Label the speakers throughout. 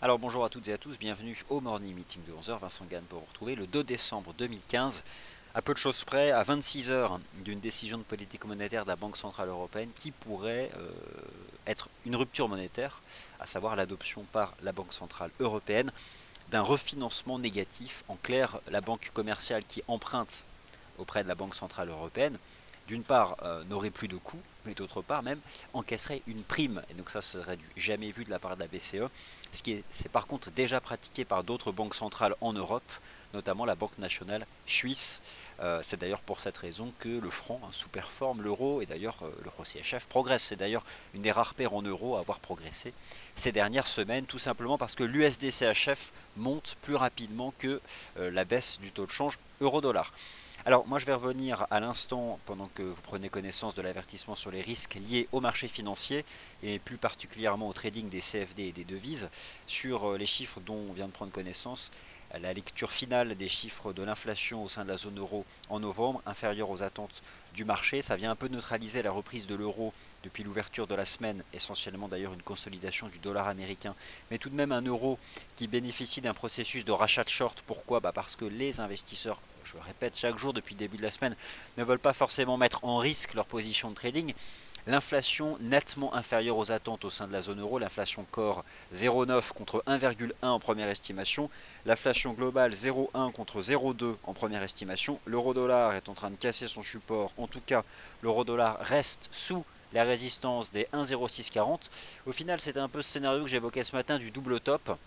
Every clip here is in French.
Speaker 1: Alors bonjour à toutes et à tous, bienvenue au Morning Meeting de 11 heures. Vincent Gann pour vous retrouver le 2 décembre 2015, à peu de choses près, à 26 heures d'une décision de politique monétaire de la Banque Centrale Européenne qui pourrait être une rupture monétaire, à savoir l'adoption par la Banque Centrale Européenne d'un refinancement négatif. En clair, la banque commerciale qui emprunte auprès de la Banque Centrale Européenne, d'une part, n'aurait plus de coûts, mais d'autre part même encaisserait une prime. Et donc ça serait du jamais vu de la part de la BCE, ce qui c'est par contre déjà pratiqué par d'autres banques centrales en Europe, notamment la Banque nationale suisse. C'est d'ailleurs pour cette raison que le franc sous-performe l'euro, et d'ailleurs l'euro CHF progresse. C'est d'ailleurs une des rares paires en euros à avoir progressé ces dernières semaines, tout simplement parce que l'USD CHF monte plus rapidement que la baisse du taux de change euro-dollar. Alors moi je vais revenir à l'instant, pendant que vous prenez connaissance de l'avertissement sur les risques liés au marché financier et plus particulièrement au trading des CFD et des devises, sur les chiffres dont on vient de prendre connaissance. La lecture finale des chiffres de l'inflation au sein de la zone euro en novembre, inférieure aux attentes du marché, ça vient un peu neutraliser la reprise de l'euro depuis l'ouverture de la semaine, essentiellement d'ailleurs une consolidation du dollar américain, mais tout de même un euro qui bénéficie d'un processus de rachat de short. Pourquoi? Parce que les investisseurs, je le répète chaque jour depuis le début de la semaine, ne veulent pas forcément mettre en risque leur position de trading. L'inflation nettement inférieure aux attentes au sein de la zone euro, l'inflation core 0,9 contre 1,1 en première estimation, l'inflation globale 0,1 contre 0,2 en première estimation, l'euro-dollar est en train de casser son support, en tout cas l'euro-dollar reste sous la résistance des 1,0640. Au final, c'est un peu ce scénario que j'évoquais ce matin du double top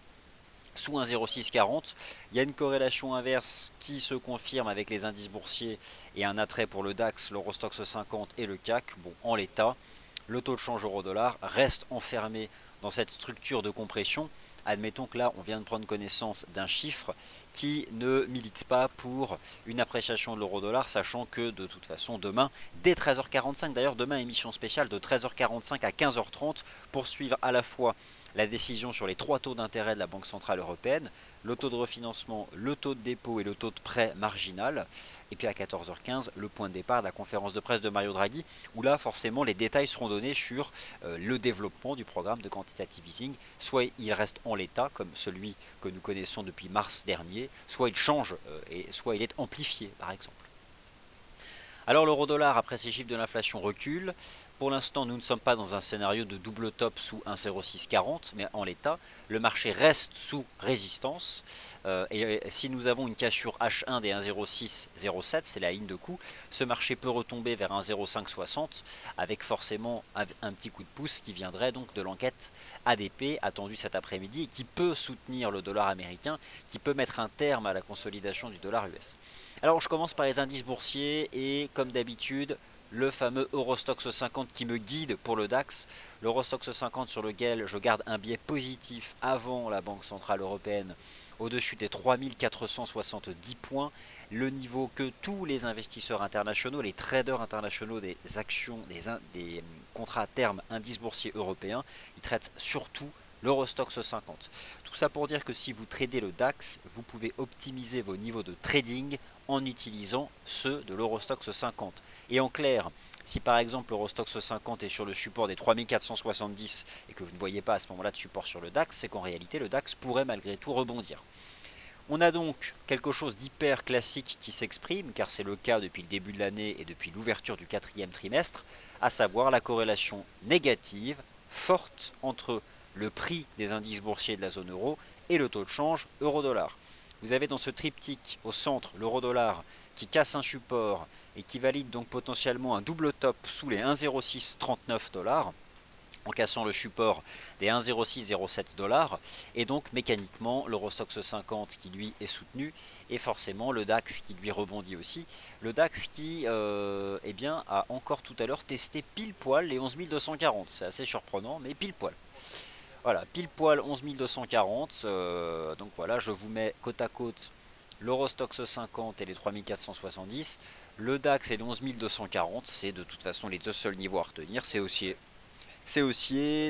Speaker 1: sous 1,0640. Il y a une corrélation inverse qui se confirme avec les indices boursiers et un attrait pour le DAX, l'Eurostoxx 50 et le CAC. Bon, en l'état, le taux de change euro-dollar reste enfermé dans cette structure de compression. Admettons que là, on vient de prendre connaissance d'un chiffre qui ne milite pas pour une appréciation de l'euro-dollar, sachant que de toute façon, demain, dès 13h45, d'ailleurs demain émission spéciale de 13h45 à 15h30, pour suivre à la fois la décision sur les trois taux d'intérêt de la Banque Centrale Européenne, le taux de refinancement, le taux de dépôt et le taux de prêt marginal. Et puis à 14h15, le point de départ de la conférence de presse de Mario Draghi, où là forcément les détails seront donnés sur le développement du programme de quantitative easing. Soit il reste en l'état, comme celui que nous connaissons depuis mars dernier, soit il change, et soit il est amplifié par exemple. Alors l'euro-dollar, après ces chiffres de l'inflation, recule. Pour l'instant, nous ne sommes pas dans un scénario de double top sous 1,0640, mais en l'état, le marché reste sous résistance. Et si nous avons une cassure H1 des 1,0607, c'est la ligne de coup, ce marché peut retomber vers 1,0560, avec forcément un petit coup de pouce qui viendrait donc de l'enquête ADP attendue cet après-midi et qui peut soutenir le dollar américain, qui peut mettre un terme à la consolidation du dollar US. Alors je commence par les indices boursiers et comme d'habitude, le fameux Eurostoxx 50 qui me guide pour le DAX. L'Eurostoxx 50 sur lequel je garde un biais positif avant la Banque Centrale Européenne au-dessus des 3470 points, le niveau que tous les investisseurs internationaux, les traders internationaux des actions, des contrats à terme indices boursiers européens, ils traitent surtout l'Eurostoxx 50. Tout ça pour dire que si vous tradez le DAX, vous pouvez optimiser vos niveaux de trading en utilisant ceux de l'Eurostoxx 50. Et en clair, si par exemple l'Eurostoxx 50 est sur le support des 3470 et que vous ne voyez pas à ce moment-là de support sur le DAX, c'est qu'en réalité le DAX pourrait malgré tout rebondir. On a donc quelque chose d'hyper classique qui s'exprime, car c'est le cas depuis le début de l'année et depuis l'ouverture du quatrième trimestre, à savoir la corrélation négative, forte, entre le prix des indices boursiers de la zone euro et le taux de change euro-dollar. Vous avez dans ce triptyque au centre l'euro-dollar qui casse un support et qui valide donc potentiellement un double top sous les 1,0639 dollars en cassant le support des 1,0607 dollars et donc mécaniquement l'Eurostoxx 50 qui lui est soutenu et forcément le DAX qui lui rebondit aussi. Le DAX qui eh bien, a encore tout à l'heure testé pile poil les 11 240, c'est assez surprenant mais pile poil. Voilà, pile poil 11 240, donc voilà, je vous mets côte à côte l'Eurostoxx 50 et les 3470, le DAX et les 11 240, c'est de toute façon les deux seuls niveaux à retenir, c'est haussier,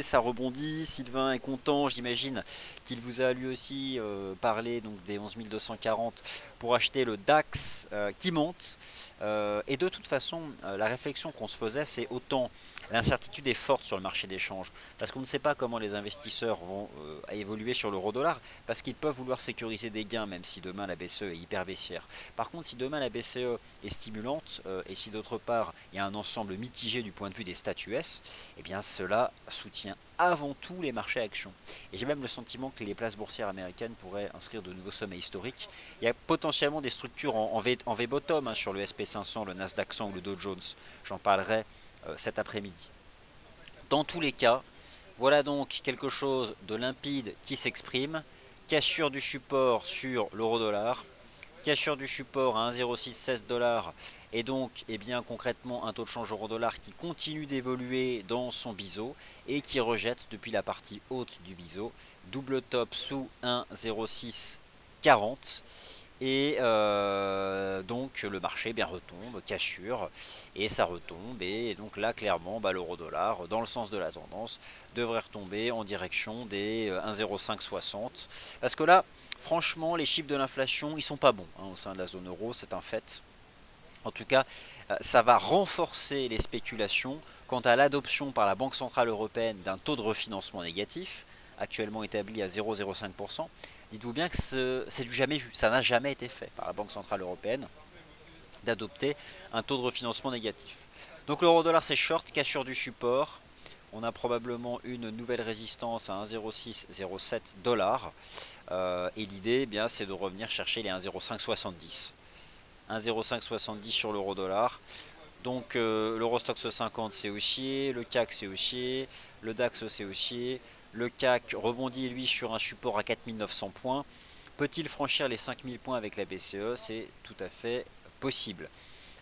Speaker 1: ça rebondit. Sylvain est content, j'imagine qu'il vous a lui aussi parlé donc des 11 240 pour acheter le DAX qui monte. Et de toute façon, la réflexion qu'on se faisait, c'est autant l'incertitude est forte sur le marché des changes, parce qu'on ne sait pas comment les investisseurs vont évoluer sur l'euro-dollar, parce qu'ils peuvent vouloir sécuriser des gains, même si demain la BCE est hyper baissière. Par contre, si demain la BCE est stimulante, et si d'autre part il y a un ensemble mitigé du point de vue des statuts S, eh bien cela soutient avant tout les marchés actions. Et j'ai même le sentiment que les places boursières américaines pourraient inscrire de nouveaux sommets historiques. Il y a potentiellement des structures en V-bottom hein, sur le SP500, le Nasdaq 100 ou le Dow Jones. J'en parlerai cet après-midi. Dans tous les cas, voilà donc quelque chose de limpide qui s'exprime. Cassure du support sur l'euro-dollar, cassure du support à 1,0616 $, et donc eh bien, concrètement un taux de change euro-dollar qui continue d'évoluer dans son biseau et qui rejette depuis la partie haute du biseau, double top sous 1,0640. Et donc le marché bien retombe, cassure, et ça retombe, et donc là clairement l'euro-dollar, dans le sens de la tendance, devrait retomber en direction des 1,0560. Parce que là, franchement, les chiffres de l'inflation, ils sont pas bons hein, au sein de la zone euro, c'est un fait. En tout cas, ça va renforcer les spéculations quant à l'adoption par la Banque Centrale Européenne d'un taux de refinancement négatif, actuellement établi à 0,05%. Dites-vous bien que c'est du jamais vu, ça n'a jamais été fait par la Banque Centrale Européenne d'adopter un taux de refinancement négatif. Donc l'euro-dollar c'est short, cassure du support. On a probablement une nouvelle résistance à 1,0607 $. Et l'idée c'est de revenir chercher les 1,0570. 1,0570 sur l'euro-dollar. Donc l'Eurostoxx 50 c'est haussier, le CAC c'est haussier, le DAX c'est haussier. Le CAC rebondit lui sur un support à 4900 points. Peut-il franchir les 5000 points avec la BCE? C'est tout à fait possible.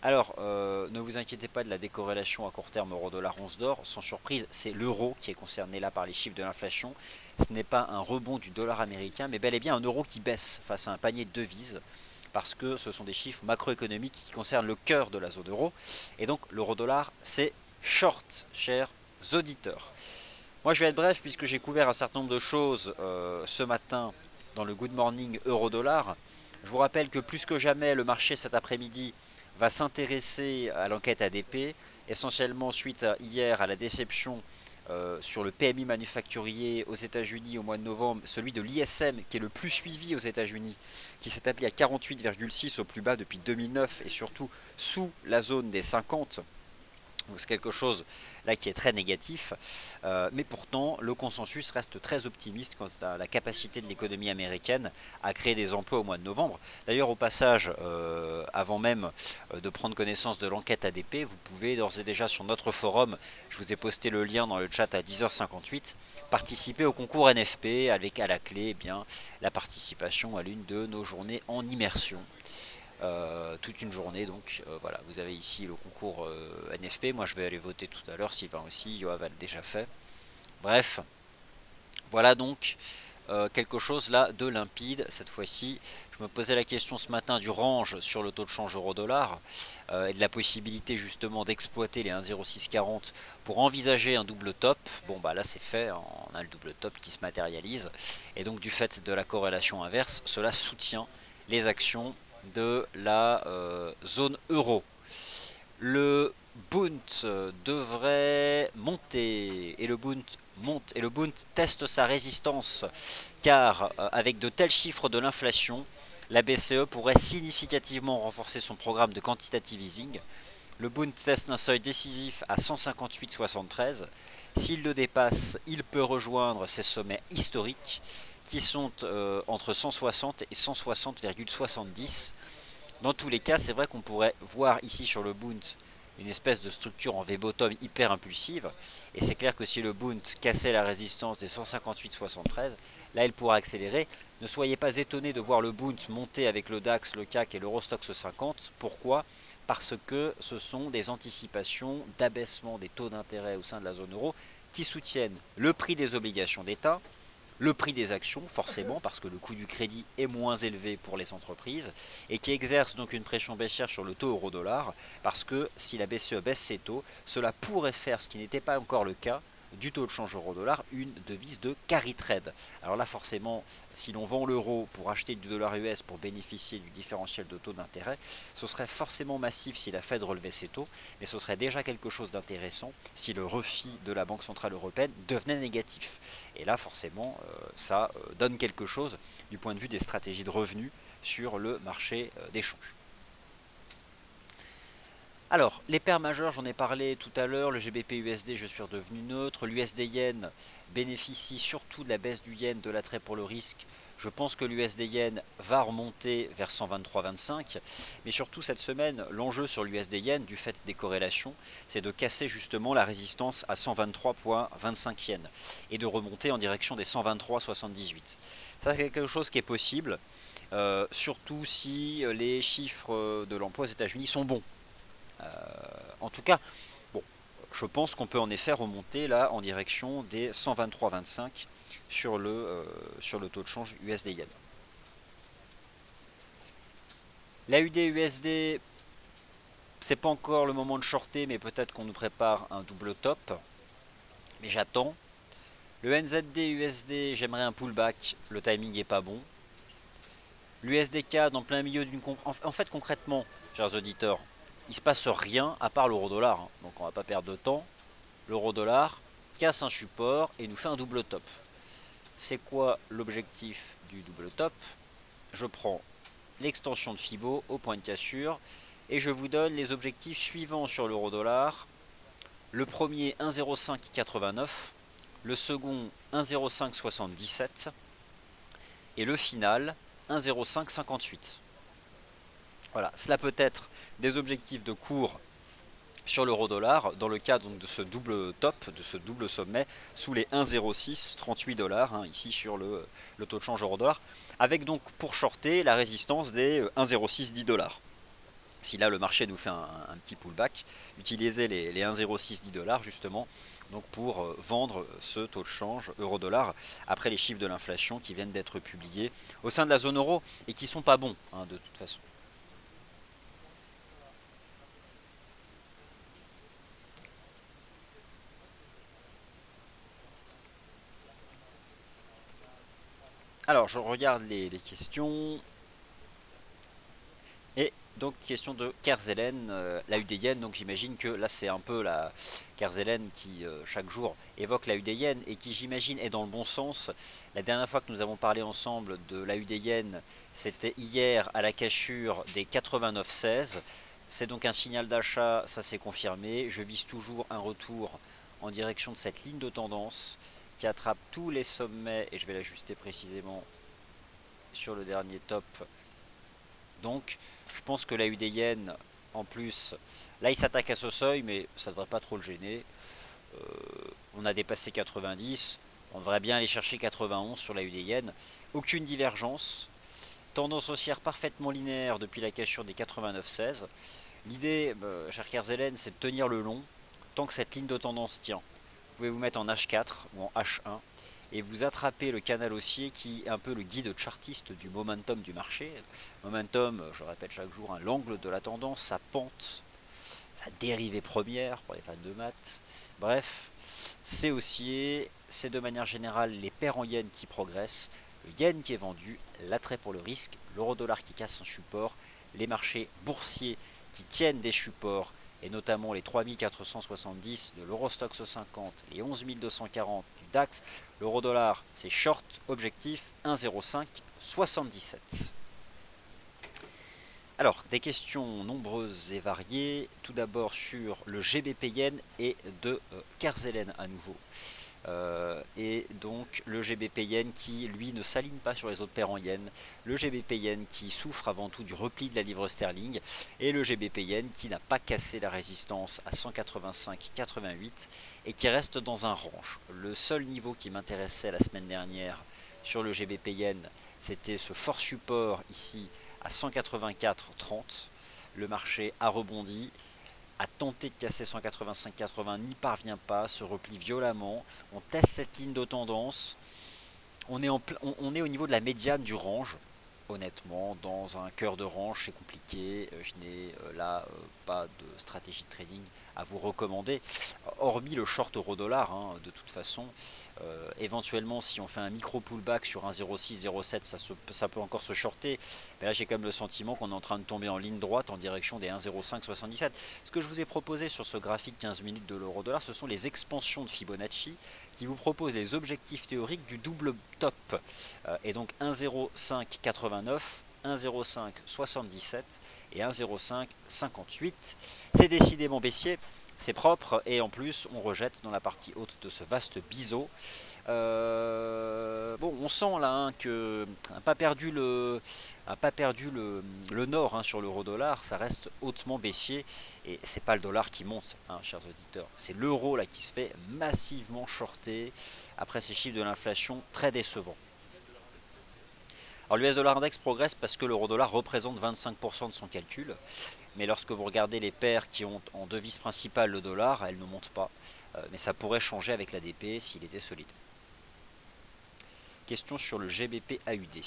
Speaker 1: Alors, ne vous inquiétez pas de la décorrélation à court terme euro-dollar 11 d'or. Sans surprise, c'est l'euro qui est concerné là par les chiffres de l'inflation. Ce n'est pas un rebond du dollar américain, mais bel et bien un euro qui baisse face à un panier de devises. Parce que ce sont des chiffres macroéconomiques qui concernent le cœur de la zone euro. Et donc, l'euro-dollar, c'est short, chers auditeurs. Moi je vais être bref puisque j'ai couvert un certain nombre de choses ce matin dans le Good Morning Euro-Dollar. Je vous rappelle que plus que jamais le marché cet après-midi va s'intéresser à l'enquête ADP, essentiellement suite à hier à la déception sur le PMI manufacturier aux États-Unis au mois de novembre, celui de l'ISM qui est le plus suivi aux États-Unis, qui s'établit à 48,6 au plus bas depuis 2009 et surtout sous la zone des 50. Donc c'est quelque chose là qui est très négatif, mais pourtant le consensus reste très optimiste quant à la capacité de l'économie américaine à créer des emplois au mois de novembre. D'ailleurs au passage, avant même de prendre connaissance de l'enquête ADP, vous pouvez d'ores et déjà sur notre forum, je vous ai posté le lien dans le chat à 10h58, participer au concours NFP avec à la clé la participation à l'une de nos journées en immersion. Toute une journée donc voilà, vous avez ici le concours NFP. Moi je vais aller voter tout à l'heure, Sylvain aussi, Yoav a déjà fait. Bref, voilà donc quelque chose là de limpide cette fois-ci. Je me posais la question ce matin du range sur le taux de change euro-dollar et de la possibilité justement d'exploiter les 1,0640 pour envisager un double top. Bon là c'est fait, on a le double top qui se matérialise et donc du fait de la corrélation inverse, cela soutient les actions de la zone euro. Le Bund devrait monter et le Bund monte et le Bund teste sa résistance car avec de tels chiffres de l'inflation, la BCE pourrait significativement renforcer son programme de quantitative easing. Le Bund teste un seuil décisif à 158,73. S'il le dépasse, il peut rejoindre ses sommets historiques qui sont entre 160 et 160,70. Dans tous les cas, c'est vrai qu'on pourrait voir ici sur le Bund une espèce de structure en V-bottom hyper impulsive. Et c'est clair que si le Bund cassait la résistance des 158,73, là il pourra accélérer. Ne soyez pas étonnés de voir le Bund monter avec le DAX, le CAC et l'Eurostoxx 50. Pourquoi ? Parce que ce sont des anticipations d'abaissement des taux d'intérêt au sein de la zone euro qui soutiennent le prix des obligations d'État, le prix des actions, forcément, parce que le coût du crédit est moins élevé pour les entreprises, et qui exerce donc une pression baissière sur le taux euro-dollar, parce que si la BCE baisse ses taux, cela pourrait faire, ce qui n'était pas encore le cas, du taux de change euro-dollar une devise de carry trade. Alors là forcément, si l'on vend l'euro pour acheter du dollar US pour bénéficier du différentiel de taux d'intérêt, ce serait forcément massif si la Fed relevait ses taux, mais ce serait déjà quelque chose d'intéressant si le refi de la Banque Centrale Européenne devenait négatif. Et là forcément, ça donne quelque chose du point de vue des stratégies de revenus sur le marché d'échange. Alors, les paires majeures, j'en ai parlé tout à l'heure, le GBP-USD, je suis redevenu neutre, l'USD-Yen bénéficie surtout de la baisse du Yen, de l'attrait pour le risque. Je pense que l'USD-Yen va remonter vers 123,25, mais surtout cette semaine, l'enjeu sur l'USD-Yen, du fait des corrélations, c'est de casser justement la résistance à 123,25 Yen et de remonter en direction des 123,78. Ça, c'est quelque chose qui est possible, surtout si les chiffres de l'emploi aux États-Unis sont bons. En tout cas, bon, je pense qu'on peut en effet remonter là en direction des 123,25 sur le taux de change USD-Yen. La UD-USD, c'est pas encore le moment de shorter, mais peut-être qu'on nous prépare un double top. Mais j'attends. Le NZD-USD, j'aimerais un pullback, le timing est pas bon. L'USD-CAD en plein milieu d'une... En fait, concrètement, chers auditeurs, il se passe rien à part l'euro-dollar. Hein. Donc on va pas perdre de temps. L'euro-dollar casse un support et nous fait un double top. C'est quoi l'objectif du double top? Je prends l'extension de Fibo au point de cassure et je vous donne les objectifs suivants sur l'euro-dollar. Le premier 1,0589, le second 1,0577 et le final 1,0558. Voilà, cela peut être des objectifs de cours sur l'euro-dollar dans le cas donc de ce double top, de ce double sommet sous les 1,0638 $, hein, ici sur le taux de change euro-dollar, avec donc pour shorter la résistance des 1,0610 $. Si là le marché nous fait un petit pullback, utilisez les 1,0610 $ justement donc pour vendre ce taux de change euro-dollar après les chiffres de l'inflation qui viennent d'être publiés au sein de la zone euro et qui sont pas bons hein, de toute façon. Alors, je regarde les questions. Et donc, question de Kerzelen, la UD-Yen. Donc, j'imagine que là, c'est un peu la Kerzelen qui, chaque jour, évoque la UD-Yen et qui, j'imagine, est dans le bon sens. La dernière fois que nous avons parlé ensemble de la UD-Yen, c'était hier à la cassure des 89,16. C'est donc un signal d'achat, ça s'est confirmé. Je vise toujours un retour en direction de cette ligne de tendance qui attrape tous les sommets, et je vais l'ajuster précisément sur le dernier top. Donc je pense que la UD-Yen en plus, là il s'attaque à ce seuil mais ça ne devrait pas trop le gêner. On a dépassé 90, on devrait bien aller chercher 91 sur la UD-Yen. Aucune divergence, tendance haussière parfaitement linéaire depuis la cassure des 89,16. L'idée, cher Kerzelen, c'est de tenir le long tant que cette ligne de tendance tient. Vous pouvez vous mettre en H4 ou en H1 et vous attrapez le canal haussier qui est un peu le guide chartiste du momentum du marché. Momentum, je répète chaque jour, hein, l'angle de la tendance, sa pente, sa dérivée première pour les fans de maths. Bref, c'est haussier, c'est de manière générale les paires en yen qui progressent, le yen qui est vendu, l'attrait pour le risque, l'euro-dollar qui casse un support, les marchés boursiers qui tiennent des supports et notamment les 3470 de l'Eurostoxx 50, les 11240 du DAX. L'euro-dollar, c'est short, objectif 1,0577. Alors, des questions nombreuses et variées. Tout d'abord sur le GBP Yen et de Kerzelen à nouveau. Et donc le GBP Yen qui lui ne s'aligne pas sur les autres paires en Yen, le GBP Yen qui souffre avant tout du repli de la livre sterling et le GBP Yen qui n'a pas cassé la résistance à 185,88 et qui reste dans un range. Le seul niveau qui m'intéressait la semaine dernière sur le GBP Yen, c'était ce fort support ici à 184,30. Le marché a rebondi, a tenté de casser 185,80, n'y parvient pas, se replie violemment. On teste cette ligne de tendance. On est au niveau de la médiane du range. Honnêtement, dans un cœur de range, c'est compliqué. Je n'ai là pas de stratégie de trading à vous recommander, hormis le short euro-dollar, hein, de toute façon. Éventuellement, si on fait un micro pullback sur un 0,6-0,7, ça peut encore se shorter. Mais là, j'ai quand même le sentiment qu'on est en train de tomber en ligne droite en direction des 1,0577. Ce que je vous ai proposé sur ce graphique 15 minutes de l'euro-dollar, ce sont les expansions de Fibonacci qui vous proposent les objectifs théoriques du double top. Et donc 1,0589, 1,0577 et 1,0558. C'est décidément baissier. C'est propre et en plus on rejette dans la partie haute de ce vaste biseau. Bon, on sent là hein, que n'a pas perdu le nord hein, sur l'euro-dollar, ça reste hautement baissier et c'est pas le dollar qui monte, hein, chers auditeurs, c'est l'euro là qui se fait massivement shorter après ces chiffres de l'inflation très décevants. Alors l'US dollar index progresse parce que l'euro-dollar représente 25% de son calcul. Mais lorsque vous regardez les paires qui ont en devise principale le dollar, elles ne montent pas. Mais ça pourrait changer avec l'ADP s'il était solide. Question sur le GBP AUD.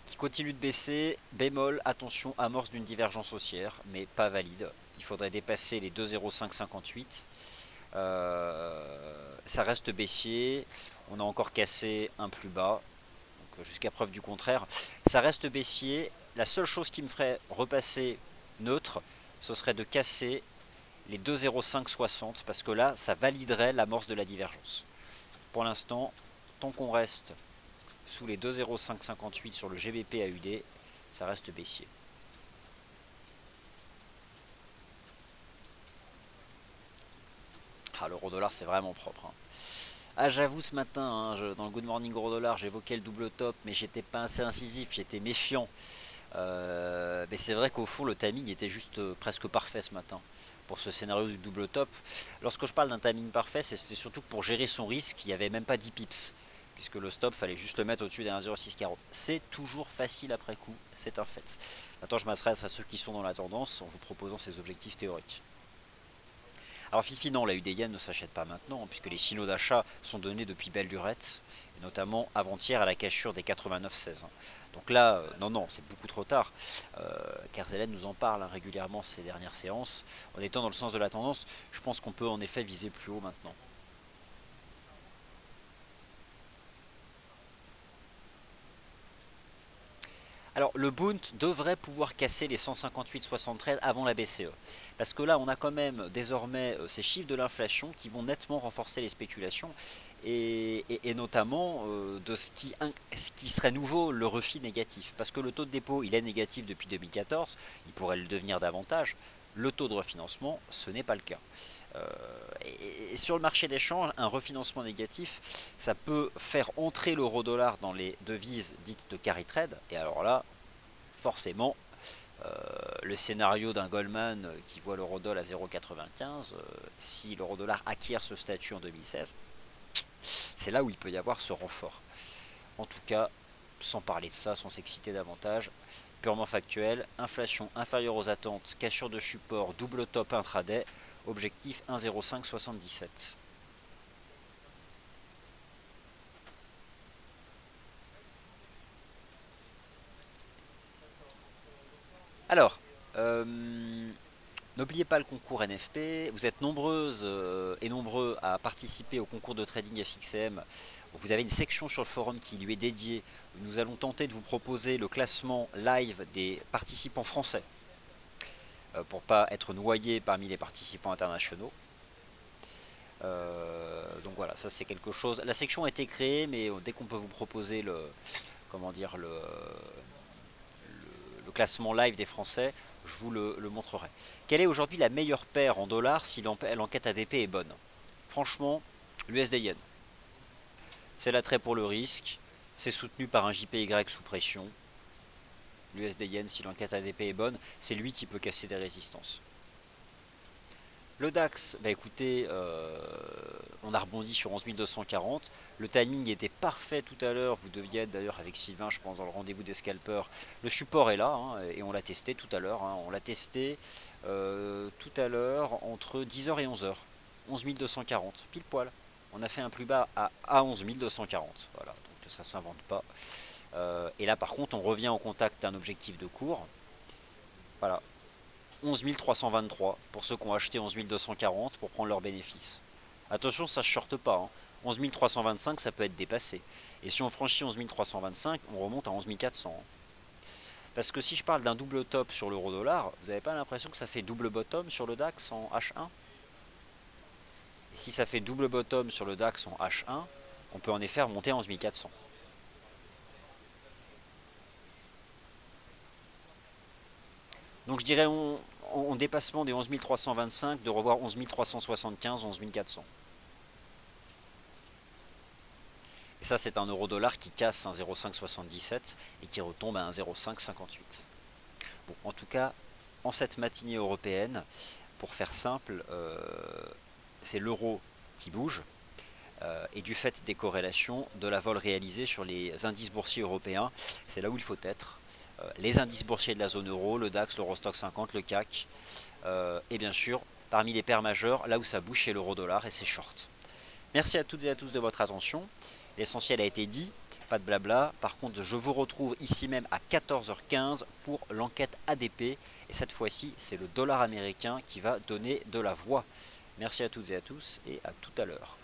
Speaker 1: Qui continue de baisser. Bémol, attention, amorce d'une divergence haussière, mais pas valide. Il faudrait dépasser les 2,0558. Ça reste baissier. On a encore cassé un plus bas. Jusqu'à preuve du contraire, ça reste baissier. La seule chose qui me ferait repasser neutre, ce serait de casser les 2,0560 parce que là, ça validerait l'amorce de la divergence. Pour l'instant, tant qu'on reste sous les 2,0558 sur le GBP AUD, ça reste baissier. Ah, l'euro-dollar, c'est vraiment propre. Hein. Ah, j'avoue ce matin, hein, dans le Good Morning Euro Dollar, j'évoquais le double top, mais j'étais pas assez incisif, j'étais méfiant. Mais c'est vrai qu'au fond, le timing était juste presque parfait ce matin pour ce scénario du double top. Lorsque je parle d'un timing parfait, c'était surtout que pour gérer son risque, il n'y avait même pas 10 pips, puisque le stop, fallait juste le mettre au-dessus des 1,0640. C'est toujours facile après coup, c'est un fait. Maintenant, je m'adresse à ceux qui sont dans la tendance en vous proposant ces objectifs théoriques. Alors Fifi, non, la UD ne s'achète pas maintenant, puisque les signaux d'achat sont donnés depuis belle lurette, et notamment avant-hier à la cassure des 89,16. Donc là, non, c'est beaucoup trop tard. Kerzelen nous en parle hein, régulièrement ces dernières séances. En étant dans le sens de la tendance, je pense qu'on peut en effet viser plus haut maintenant. Alors le Bund devrait pouvoir casser les 158,73 avant la BCE. Parce que là on a quand même désormais ces chiffres de l'inflation qui vont nettement renforcer les spéculations. Et notamment de ce qui serait nouveau, le refit négatif. Parce que le taux de dépôt il est négatif depuis 2014, il pourrait le devenir davantage. Le taux de refinancement, ce n'est pas le cas. Et sur le marché d'échange, un refinancement négatif, ça peut faire entrer l'euro-dollar dans les devises dites de carry trade. Et alors là, forcément, le scénario d'un Goldman qui voit l'euro-dollar à 0,95, si l'euro-dollar acquiert ce statut en 2016, c'est là où il peut y avoir ce renfort. En tout cas, sans parler de ça, sans s'exciter davantage, purement factuel, inflation inférieure aux attentes, cassure de support, double top intraday, objectif 1,0577. Alors, n'oubliez pas le concours NFP, vous êtes nombreuses et nombreux à participer au concours de trading FXM. Vous avez une section sur le forum qui lui est dédiée. Nous allons tenter de vous proposer le classement live des participants français pour ne pas être noyé parmi les participants internationaux. Donc voilà, ça c'est quelque chose. La section a été créée, mais dès qu'on peut vous proposer le classement live des Français, je vous le montrerai. Quelle est aujourd'hui la meilleure paire en dollars si l'enquête ADP est bonne? Franchement, l'USD Yen. C'est l'attrait pour le risque, c'est soutenu par un JPY sous pression. L'USD Yen, si l'enquête ADP est bonne, c'est lui qui peut casser des résistances. Le DAX, bah écoutez, on a rebondi sur 11 240. Le timing était parfait tout à l'heure. Vous deviez être d'ailleurs avec Sylvain, je pense, dans le rendez-vous des scalpers. Le support est là hein, et on l'a testé tout à l'heure. Hein. On l'a testé tout à l'heure entre 10h et 11h. 11 240, pile poil. On a fait un plus bas à 11 240. Voilà, donc ça s'invente pas. Et là par contre on revient au contact d'un objectif de cours. Voilà, 11 323 pour ceux qui ont acheté 11 240 pour prendre leur bénéfice. Attention, ça ne shorte pas, hein. 11 325 ça peut être dépassé. Et si on franchit 11 325, on remonte à 11 400. Parce que si je parle d'un double top sur l'euro-dollar, vous n'avez pas l'impression que ça fait double bottom sur le DAX en H1? Et si ça fait double bottom sur le DAX en H1, on peut en effet remonter à 11 400. Donc je dirais en dépassement des 11 325 de revoir 11 375, 11 400. Et ça c'est un euro-dollar qui casse un 0,577 et qui retombe à un 0,558. Bon, en tout cas, en cette matinée européenne, pour faire simple, c'est l'euro qui bouge. Et du fait des corrélations de la vol réalisée sur les indices boursiers européens, c'est là où il faut être. Les indices boursiers de la zone euro, le DAX, l'Eurostock 50, le CAC, et bien sûr, parmi les paires majeures, là où ça bouge, c'est l'euro-dollar et c'est short. Merci à toutes et à tous de votre attention. L'essentiel a été dit, pas de blabla. Par contre, je vous retrouve ici même à 14h15 pour l'enquête ADP. Et cette fois-ci, c'est le dollar américain qui va donner de la voix. Merci à toutes et à tous et à tout à l'heure.